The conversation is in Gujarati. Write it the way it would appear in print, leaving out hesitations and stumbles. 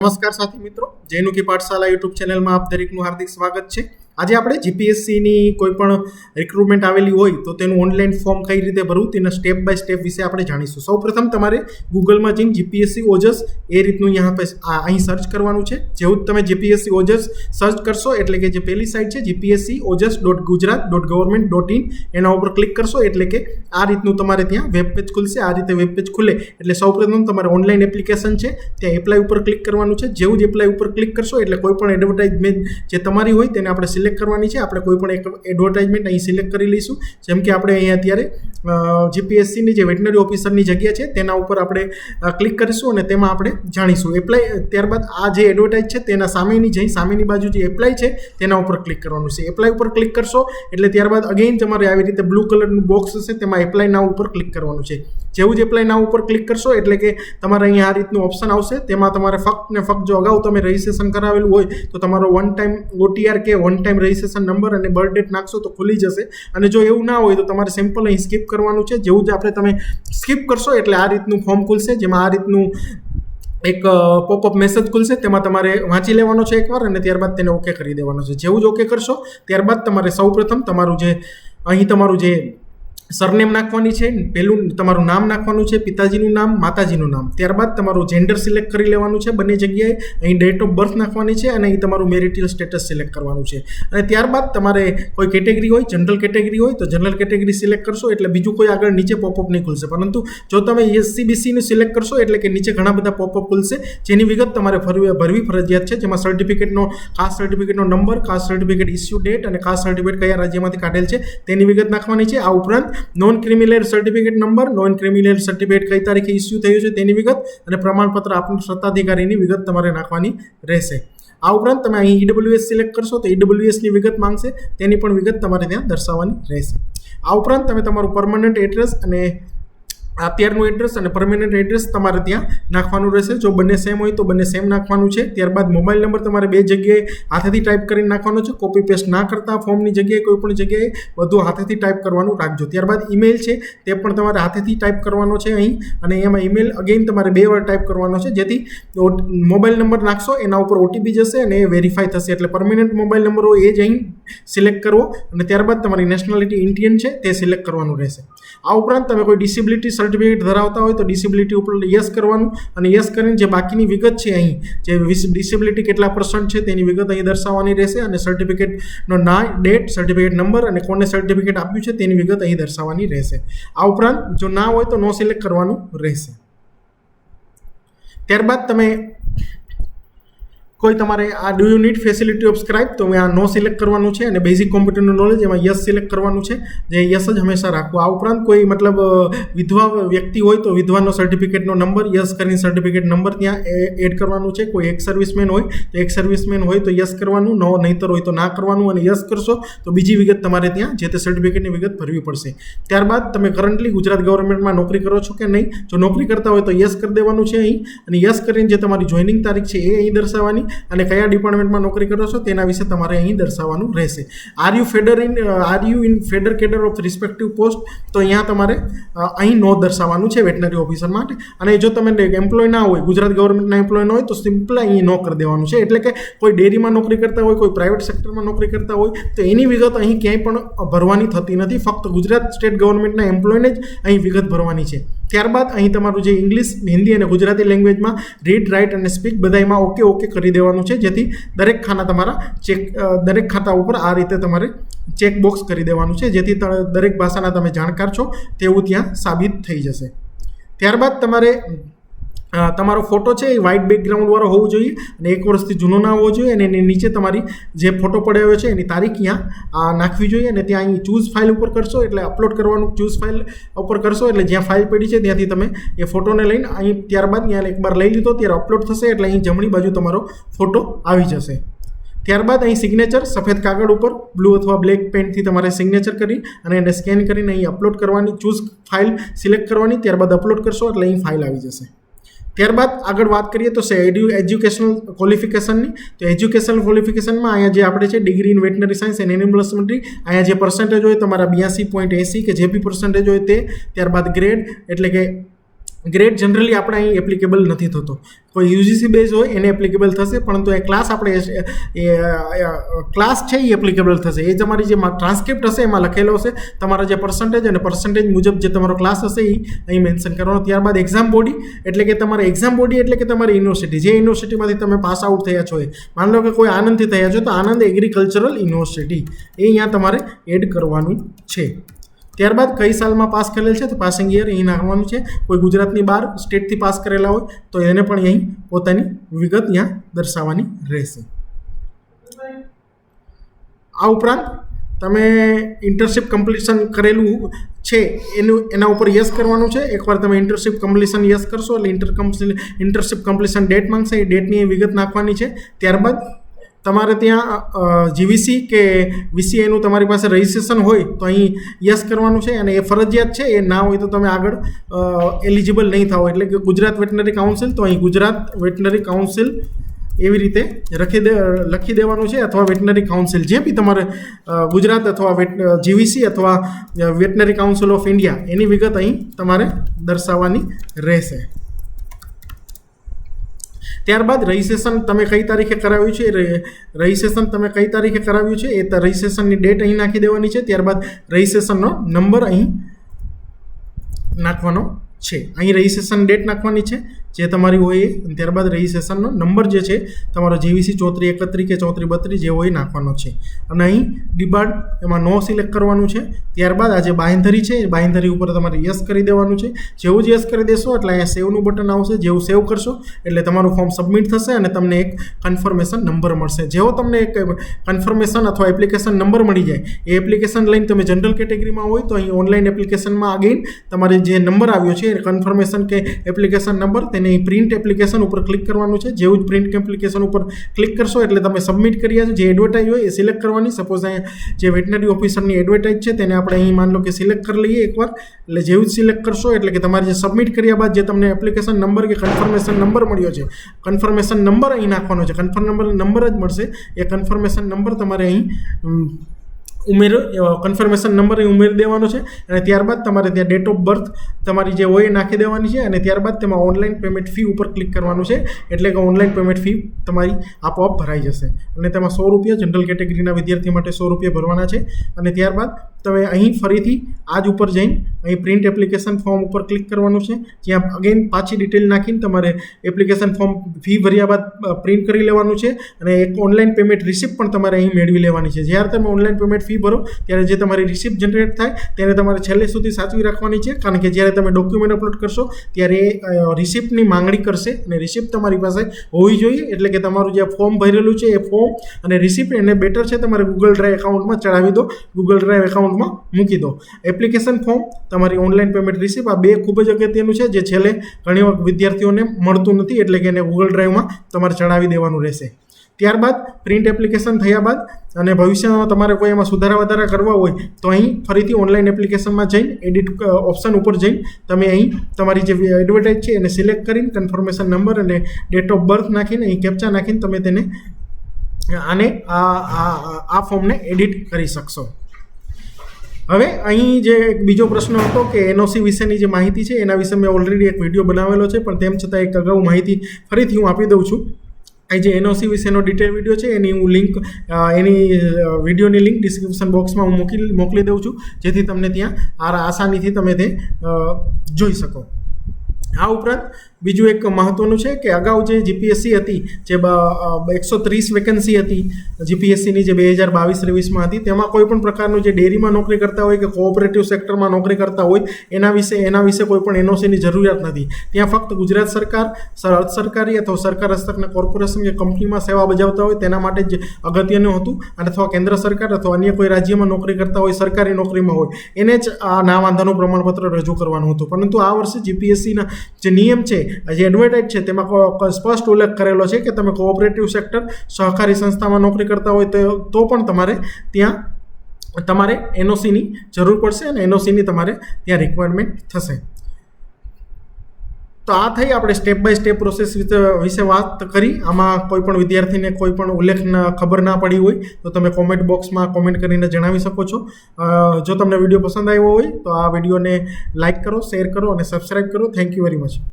નમસ્કાર સાથી મિત્રો, જૈનુકી પાઠશાલા યુટ્યુબ ચેનલમાં આપ દરેકનું હાર્દિક સ્વાગત છે। આજે આપણે જીપીએસસીની કોઈ પણ રિક્રુટમેન્ટ આવેલી હોય તો તેનું ઓનલાઈન ફોર્મ કઈ રીતે ભરવું તેના સ્ટેપ બાય સ્ટેપ વિશે આપણે જાણીશું। સૌપ્રથમ તમારે ગૂગલમાં જઈને જીપીએસસી ઓજસ એ રીતનું અહીં સર્ચ કરવાનું છે। જેવું જ તમે જીપીએસસી ઓજસ સર્ચ કરશો એટલે કે જે પહેલી સાઇટ છે gpscojs.gujarat.government.in એના ઉપર ક્લિક કરશો એટલે કે આ રીતનું તમારે ત્યાં વેબ પેજ ખુલશે। આ રીતે વેબ પેજ ખુલે એટલે સૌપ્રથમ તમારે ઓનલાઈન એપ્લિકેશન છે ત્યાં એપ્લાય ઉપર ક્લિક કરવાનું છે। જેવું જ એપ્લાય ઉપર ક્લિક કરશો એટલે કોઈ પણ એડવર્ટાઇઝમેન્ટ જે તમારી હોય તેને આપણે સિલેક્ટ કરવાની છે। આપણે કોઈ પણ એક એડવર્ટાઇઝમેન્ટ અહીં સિલેક્ટ કરી લઈશું। જેમ કે આપણે અહીંયા અત્યારે જીપીએસસીની જે વેટનરી ઓફિસરની જગ્યા છે તેના ઉપર આપણે ક્લિક કરીશું અને તેમાં આપણે જાણીશું એપ્લાય। ત્યારબાદ આ જે એડવર્ટાઇઝ છે તેના સામેની બાજુ જે એપ્લાય છે તેના ઉપર ક્લિક કરવાનું છે। એપ્લાય ઉપર ક્લિક કરશો એટલે ત્યારબાદ અગેઇન તમારે આવી રીતે બ્લુ કલરનું બોક્સ હશે તેમાં એપ્લાય નાઉ ઉપર ક્લિક કરવાનું છે। જેવું જ એપ્લાય નાઉ ઉપર ક્લિક કરશો એટલે કે તમારે અહીંયા આ રીતનું ઓપ્શન આવશે। તેમાં તમારે ફક્ત ને ફક્ત જો અગાઉ તમે રજિસ્ટ્રેશન કરાવેલું હોય તો તમારો વન ટાઈમ OTR કે વન ટાઈમ રજિસ્ટ્રેશન નંબર અને બર્થ ડેટ નાખશો તો ખુલી જશે। અને જો એવું ના હોય તો તમારે સિમ્પલ અહીં સ્કીપ કરવાનું છે। જેવું જ તમે સ્કીપ કરશો એટલે આ રીતનું ફોર્મ ખુલશે જેમાં આ રીતનું એક પોપઅપ મેસેજ ખુલશે। તેમાં તમારે વાંચી લેવાનો છે એકવાર અને ત્યારબાદ તેને ઓકે કરી દેવાનો છે। જેવું જ ઓકે કરશો ત્યારબાદ તમારે સૌપ્રથમ તમારું જે સરનેમ નાખવાની છે, પહેલું તમારું નામ નાખવાનું છે, પિતાજીનું નામ, માતાજીનું નામ। ત્યારબાદ તમારું જેન્ડર સિલેક્ટ કરી લેવાનું છે બંને જગ્યાએ। અહીં ડેટ ઓફ બર્થ નાખવાની છે અને અહીં તમારું મેરિટલ સ્ટેટસ સિલેક્ટ કરવાનું છે। અને ત્યારબાદ તમારે કોઈ કેટેગરી હોય, જનરલ કેટેગરી હોય તો જનરલ કેટેગરી સિલેક્ટ કરશો એટલે બીજું કોઈ આગળ નીચે પોપઅપ નહીં ખુલશે। પરંતુ જો તમે SC/BCનું સિલેક્ટ કરશો એટલે કે નીચે ઘણા બધા પોપઅપ ખુલશે જેની વિગત તમારે ભરવી ફરજિયાત છે। જેમાં સર્ટિફિકેટનો કાસ્ટ સર્ટિફિકેટનો નંબર, કાસ્ટ સર્ટિફિકેટ ઇસ્યુ ડેટ અને કાસ્ટ સર્ટિફિકેટ કયા રાજ્યમાંથી કાઢેલ છે તેની વિગત નાખવાની છે। આ ઉપરાંત non criminal certificate number, non criminal certificate કઈ તારીખે ઇસ્યુ થયું છે તેની વિગત અને પ્રમાણપત્ર આપનું સત્તાધિકારીની વિગત તમારે નાખવાની રહેશે। આ ઉપરાંત તમે અહીં EWS સિલેક્ટ કરશો તો EWSની વિગત માંગશે, તેની પણ વિગત તમારે ત્યાં દર્શાવવાની રહેશે। આ ઉપરાંત તમે તમારું પરમનન્ટ એડ્રેસ અને અત્યારનું એડ્રેસ અને પરમેનન્ટ એડ્રેસ તમારે ત્યાં નાખવાનું રહેશે। જો બંને સેમ હોય તો બંને સેમ નાખવાનું છે। ત્યારબાદ મોબાઈલ નંબર તમારે બે જગ્યાએ હાથેથી ટાઈપ કરીને નાખવાનો છે। કોપી પેસ્ટ ના કરતા ફોર્મની જગ્યાએ કોઈ પણ જગ્યાએ બધું હાથેથી ટાઈપ કરવાનું રાખજો। ત્યારબાદ ઈમેલ છે તે પણ તમારે હાથેથી ટાઈપ કરવાનો છે અહીં અને એમાં ઈમેલ અગેઇન તમારે 2 વાર ટાઈપ કરવાનો છે જેથી મોબાઈલ નંબર નાખશો એના ઉપર OTP જશે અને એ વેરીફાઈ થશે। એટલે પરમેનન્ટ મોબાઈલ નંબર હોય એ જ અહીં સિલેક્ટ કરવો અને ત્યારબાદ તમારી નેશનાલિટી ઇન્ડિયન છે તે સિલેક્ટ કરવાનું રહેશે। આ ઉપરાંત તમે કોઈ ડિસેબિલિટી સર્ટિફિકેટ ધરાવતા હોય તો ડિસેબિલિટી ઉપર યસ કરવાનું અને યસ કરીને જે બાકીની વિગત છે અહીં જે ડિસેબિલિટી કેટલા % છે તેની વિગત અહીં દર્શાવવાની રહેશે અને સર્ટિફિકેટનો ડેટ, સર્ટિફિકેટ નંબર અને કોને સર્ટિફિકેટ આપ્યું છે તેની વિગત અહીં દર્શાવવાની રહેશે। આ ઉપરાંત જો ના હોય તો નો સિલેક્ટ કરવાનું રહેશે। ત્યારબાદ તમે કોઈ તમારે આ do you need facility of scribe તો આ નો સિલેક્ટ કરવાનું છે અને બેઝિક કોમ્પ્યુટરનું નોલેજ એમાં યસ સિલેક્ટ કરવાનું છે જે યસ જ હંમેશા રાખવું। આ ઉપરાંત કોઈ વિધવા વ્યક્તિ હોય તો વિધવાનો સર્ટિફિકેટનો નંબર યસ કરીને સર્ટિફિકેટ નંબર ત્યાં એડ કરવાનું છે। કોઈ એક્સ સર્વિસમેન હોય તો એક્સ સર્વિસમેન હોય તો યસ કરવાનું, નહીંતર હોય તો ના કરવાનું અને યસ કરશો તો બીજી વિગત તમારે ત્યાં જે તે સર્ટિફિકેટની વિગત ભરવી પડશે। ત્યારબાદ તમે કરન્ટલી ગુજરાત ગવર્મેન્ટમાં નોકરી કરો છો કે નહીં, જો નોકરી કરતા હોય તો યસ કરી દેવાનું છે અહીં અને યસ કરીને જે તમારી જોઈનિંગ તારીખ છે એ અહીં દર્શાવવાની અને કયા ડિપાર્ટમેન્ટમાં નોકરી કરો છો તેના વિશે તમારે અહીં દર્શાવવાનું રહેશે। Are you in feeder cadre of respective post તો અહીંયા તમારે અહીં નો દર્શાવવાનું છે વેટનરી ઓફિસર માટે। અને જો તમે એમ્પ્લોય ના હોય, ગુજરાત ગવર્મેન્ટના એમ્પ્લોય ન હોય તો સિમ્પલ અહીં નો કરી દેવાનું છે। એટલે કે કોઈ ડેરીમાં નોકરી કરતા હોય, કોઈ પ્રાઇવેટ સેક્ટરમાં નોકરી કરતા હોય તો એની વિગત અહીં ક્યાંય પણ ભરવાની થતી નથી, ફક્ત ગુજરાત સ્ટેટ ગવર્મેન્ટના એમ્પ્લોયને જ અહીં વિગત ભરવાની છે। ત્યારબાદ અહીં તમારું જે ઇંગ્લિશ, હિન્દી અને ગુજરાતી લેંગ્વેજમાં રીડ, રાઇટ અને સ્પીક બધામાં ઓકે કરી દેવાનું છે જેથી દરેક ખાતા ઉપર આ રીતે તમારે ચેક બોક્સ કરી દેવાનું છે જેથી દરેક ભાષાના તમે જાણકાર છો તેવું ત્યાં સાબિત થઈ જશે। ત્યારબાદ તમારો ફોટો છે એ વ્હાઇટ બેકગ્રાઉન્ડવાળો હોવો જોઈએ અને 1 વર્ષથી જૂનો ના હોવો જોઈએ અને એની નીચે તમારી જે ફોટો પડાવ્યો છે એની તારીખ અહીંયા નાખવી જોઈએ અને ત્યાં અહીં ચૂઝ ફાઇલ ઉપર કરશો એટલે અપલોડ કરવાનું, ચૂઝ ફાઇલ ઉપર કરશો એટલે જ્યાં ફાઇલ પડી છે ત્યાંથી તમે એ ફોટોને લઈને અહીં ત્યારબાદ ત્યાં એકવાર લઈ લીધો ત્યારે અપલોડ થશે એટલે અહીં જમણી બાજુ તમારો ફોટો આવી જશે। ત્યારબાદ અહીં સિગ્નેચર સફેદ કાગળ ઉપર બ્લુ અથવા બ્લેક પેનથી તમારે સિગ્નેચર કરી અને એને સ્કેન કરીને અહીં અપલોડ કરવાની, ચૂઝ ફાઇલ સિલેક્ટ કરવાની, ત્યારબાદ અપલોડ કરશો એટલે અહીં ફાઇલ આવી જશે। ત્યારબાદ આગળ વાત કરીએ તો એજ્યુકેશનલ ક્વોલિફિકેશનની તો એજ્યુકેશનલ ક્વોલિફિકેશનમાં અહીંયા જે આપણે છે degree in veterinary science and animal husbandry અહીંયા જે પર્સન્ટેજ હોય તમારા 82.80 કે જે બી પર્સન્ટેજ હોય તે ત્યારબાદ ગ્રેડ એટલે કે ગ્રેડ જનરલી આપણે અહીં એપ્લિકેબલ નથી થતો. કોઈ યુજીસી બેઝ હોય એને એપ્લિકેબલ થશે, પરંતુ એ ક્લાસ આપણે ક્લાસ છે એ એપ્લિકેબલ થશે. એ તમારી જે ટ્રાન્સક્રિપ્ટ હશે એમાં લખેલો હશે તમારા જે પર્સન્ટેજ અને પર્સન્ટેજ મુજબ જે તમારો ક્લાસ હશે એ અહીં મેન્શન કરવાનો. ત્યારબાદ એક્ઝામ બોડી એટલે કે તમારે એક્ઝામ બોડી એટલે કે તમારી યુનિવર્સિટી, જે યુનિવર્સિટીમાંથી તમે પાસ આઉટ થયા છો. માની લો કે કોઈ આનંદથી થયા છો તો આનંદ એગ્રીકલ્ચરલ યુનિવર્સિટી એ અહીંયા તમારે એડ કરવાનું છે. ત્યારબાદ કઈ સાલમાં પાસ કરેલ છે તો પાસિંગ યર અહીં નાખવાનું છે. કોઈ ગુજરાતની બહાર સ્ટેટથી પાસ કરેલા હોય તો એને પણ અહીં પોતાની વિગત અહીંયા દર્શાવવાની રહેશે. આ ઉપરાંત તમે ઇન્ટર્નશિપ કમ્પ્લીશન કરેલું છે એના ઉપર યસ કરવાનું છે. એકવાર તમે ઇન્ટર્નશિપ કમ્પ્લીશન યસ કરશો એટલે ઇન્ટર્નશિપ કમ્પ્લીશન ડેટ માંગશે, એ ડેટની વિગત નાખવાની છે. ત્યારબાદ તમારે ત્યાં જીવીસી કે વીસીઆઈનું તમારી પાસે રજિસ્ટ્રેશન હોય તો અહીં યસ કરવાનું છે, અને એ ફરજિયાત છે. એ ના હોય તો તમે આગળ એલિજિબલ નહીં થાઓ. એટલે કે ગુજરાત વેટનરી કાઉન્સિલ તો અહીં ગુજરાત વેટનરી કાઉન્સિલ એવી રીતે લખી દેવાનું છે, અથવા વેટનરી કાઉન્સિલ જે બી તમારે ગુજરાત અથવા જીવીસી અથવા વેટનરી કાઉન્સિલ ઓફ ઇન્ડિયા એની વિગત અહીં તમારે દર્શાવવાની રહેશે. ત્યારબાદ રજિસ્ટ્રેશન તમે કઈ તારીખે કરાવ્યું છે, રજિસ્ટ્રેશન તમે કઈ તારીખે કરાવ્યું છે એ રજિસ્ટ્રેશનની ડેટ અહીં નાખી દેવાની છે. ત્યારબાદ રજિસ્ટ્રેશનનો નંબર અહીં નાખવાનો છે. અહીં રજિસ્ટ્રેશન ડેટ નાખવાની છે જે તમારી હોય એ. ત્યારબાદ રજિસ્ટ્રેશનનો નંબર જે છે તમારો જીવીસી 3431 કે 3432 જે હોય નાખવાનો છે. અને અહીં ડિબાર્ડ એમાં નો સિલેક્ટ કરવાનું છે. ત્યારબાદ આ જે બાંયધરી છે એ બાંયધરી ઉપર તમારે યસ કરી દેવાનું છે. જેવું જ યસ કરી દેશો એટલે અહીંયા સેવનું બટન આવશે. જેવું સેવ કરશો એટલે તમારું ફોર્મ સબમિટ થશે અને તમને એક કન્ફર્મેશન નંબર મળશે. જેવો તમને એક કન્ફર્મેશન અથવા એપ્લિકેશન નંબર મળી જાય એ એપ્લિકેશન લઈને તમે જનરલ કેટેગરીમાં હોય તો અહીં ઓનલાઈન એપ્લિકેશનમાં અગેન તમારે જે નંબર આવ્યો છે કન્ફર્મેશન કે એપ્લિકેશન નંબર તેને પ્રિન્ટ એપ્લિકેશન ઉપર ક્લિક કરવાનું છે. જેવું જ પ્રિન્ટ એપ્લિકેશન ઉપર ક્લિક કરશો એટલે તમે સબમિટ કર્યા છે. જે એડવર્ટાઇઝ હોય એ સિલેક્ટ કરવાની. સપોઝ અહીંયા જે વેટનરી ઓફિસરની એડવર્ટાઇઝ છે તેને આપણે અહીં માન લો કે સિલેક્ટ કરી લઈએ એકવાર. એટલે જેવું જ સિલેક્ટ કરશો એટલે કે તમારે જે સબમિટ કર્યા બાદ જે તમને એપ્લિકેશન નંબર કે કન્ફર્મેશન નંબર મળ્યો છે, કન્ફર્મેશન નંબર અહીં નાખવાનો છે. નંબર જ મળશે. એ કન્ફર્મેશન નંબર તમારે અહીં કન્ફર્મેશન નંબર અહીં ઉમેરી દેવાનો છે. અને ત્યારબાદ તમારે ત્યાં ડેટ ઓફ બર્થ તમારી જે હોય એ નાખી દેવાની છે. અને ત્યારબાદ તેમાં ઓનલાઈન પેમેન્ટ ફી ઉપર ક્લિક કરવાનું છે. એટલે કે ઓનલાઈન પેમેન્ટ ફી તમારી આપોઆપ ભરાઈ જશે. અને તેમાં ₹100 જનરલ કેટેગરીના વિદ્યાર્થી માટે ₹100 ભરવાના છે. અને ત્યારબાદ તમે અહીં ફરીથી આ જ ઉપર જઈને અહીં પ્રિન્ટ એપ્લિકેશન ફોર્મ ઉપર ક્લિક કરવાનું છે. જ્યાં અગેન પાછી ડિટેલ નાખીને તમારે એપ્લિકેશન ફોર્મ ફી ભર્યા બાદ પ્રિન્ટ કરી લેવાનું છે. અને એક ઓનલાઈન પેમેન્ટ રિસિપ્ટ પણ તમારે અહીં મેળવી લેવાની છે. જ્યારે તમે ઓનલાઈન પેમેન્ટ ફી ભરો ત્યારે જે તમારી રિસિપ્ટ જનરેટ થાય તેને તમારે છેલ્લે સુધી સાચવી રાખવાની છે. કારણ કે જ્યારે તમે ડોક્યુમેન્ટ અપલોડ કરશો ત્યારે રિસિપ્ટની માંગણી કરશે અને રિસિપ્ટ તમારી પાસે હોવી જોઈએ. એટલે કે તમારું જે ફોર્મ ભરેલું છે એ ફોર્મ અને રિસિપ્ટ એને બેટર છે તમારે ગૂગલ ડ્રાઈવ એકાઉન્ટમાં ચડાવી દો, ગૂગલ ડ્રાઈવ એકાઉન્ટમાં મૂકી દો. એપ્લિકેશન ફોર્મ, તમારી ઓનલાઈન પેમેન્ટ રિસિપ્ટ, આ બે ખૂબ જ અગત્યનું છે જે છેલ્લે ઘણી વખત વિદ્યાર્થીઓને મળતું નથી. એટલે કે એને ગૂગલ ડ્રાઈવમાં તમારે ચડાવી દેવાનું રહેશે. ત્યારબાદ પ્રિન્ટ એપ્લિકેશન થયા બાદ અને ભવિષ્યમાં તમારે કોઈ એમાં સુધારા વધારા કરવા હોય તો અહીં ફરીથી ઓનલાઈન એપ્લિકેશનમાં જઈને એડિટ ઓપ્શન ઉપર જઈને તમે અહીં તમારી જે એડવર્ટાઇઝ છે એને સિલેક્ટ કરીને કન્ફર્મેશન નંબર અને ડેટ ઓફ બર્થ નાખીને અહીં કેપ્ચા નાખીને તમે તેને આ ફોર્મને એડિટ કરી શકશો. હવે અહીં જે બીજો પ્રશ્ન હતો કે એનઓસી વિશેની જે માહિતી છે એના વિશે મેં ઓલરેડી એક વિડીયો બનાવેલો છે, પણ તેમ છતાં એક અગાઉ માહિતી ફરીથી હું આપી દઉં છું. એ જે એનઓસી વિશેનો ડિટેલ વિડીયો છે એની હું લિંક એની વિડીયોની લિંક ડિસ્ક્રિપ્શન બોક્સમાં હું મોકલી દઉં છું, જેથી તમને ત્યાં આસાનીથી તમે તે જોઈ શકો. આ ઉપરાંત બીજું એક મહત્ત્વનું છે કે અગાઉ જે જીપીએસસી હતી, જે 130 વેકન્સી હતી જીપીએસસીની જે 2022-23માં હતી, તેમાં કોઈ પણ પ્રકારનું જે ડેરીમાં નોકરી કરતા હોય કે કોઓપરેટિવ સેક્ટરમાં નોકરી કરતા હોય એના વિશે કોઈ પણ એનઓસીની જરૂરિયાત નથી. ત્યાં ફક્ત ગુજરાત સરકાર, અર્ધ સરકારી અથવા સરકાર હસ્તકના કોર્પોરેશન કે કંપનીમાં સેવા બજાવતા હોય તેના માટે જ અગત્યનું હતું. અને અથવા કેન્દ્ર સરકાર અથવા અન્ય કોઈ રાજ્યમાં નોકરી કરતા હોય, સરકારી નોકરીમાં હોય, એને જ આ ના વાંધાનું પ્રમાણપત્ર રજૂ કરવાનું હતું. પરંતુ આ વર્ષે જીપીએસસીના જે નિયમ છે, જે એડવર્ટાઇઝ છે તેમાં સ્પષ્ટ ઉલ્લેખ કરેલો છે કે તમે કોઓપરેટિવ સેક્ટર, સહકારી સંસ્થામાં નોકરી કરતા હોય તો પણ તમારે એનઓસીની જરૂર પડશે અને એનઓસીની તમારે ત્યાં રિક્વાયરમેન્ટ થશે. તો આ થઈ આપણે સ્ટેપ બાય સ્ટેપ પ્રોસેસ વિશે વાત કરી. આમાં કોઈ પણ વિદ્યાર્થીને કોઈ પણ ઉલ્લેખ ખબર ના પડી હોય તો તમે કોમેન્ટ બોક્સમાં કોમેન્ટ કરીને જણાવી શકો છો. જો તમને વિડીયો પસંદ આવ્યો હોય તો આ વિડીયોને લાઇક કરો, શેર કરો અને સબસ્ક્રાઈબ કરો. Thank you very much.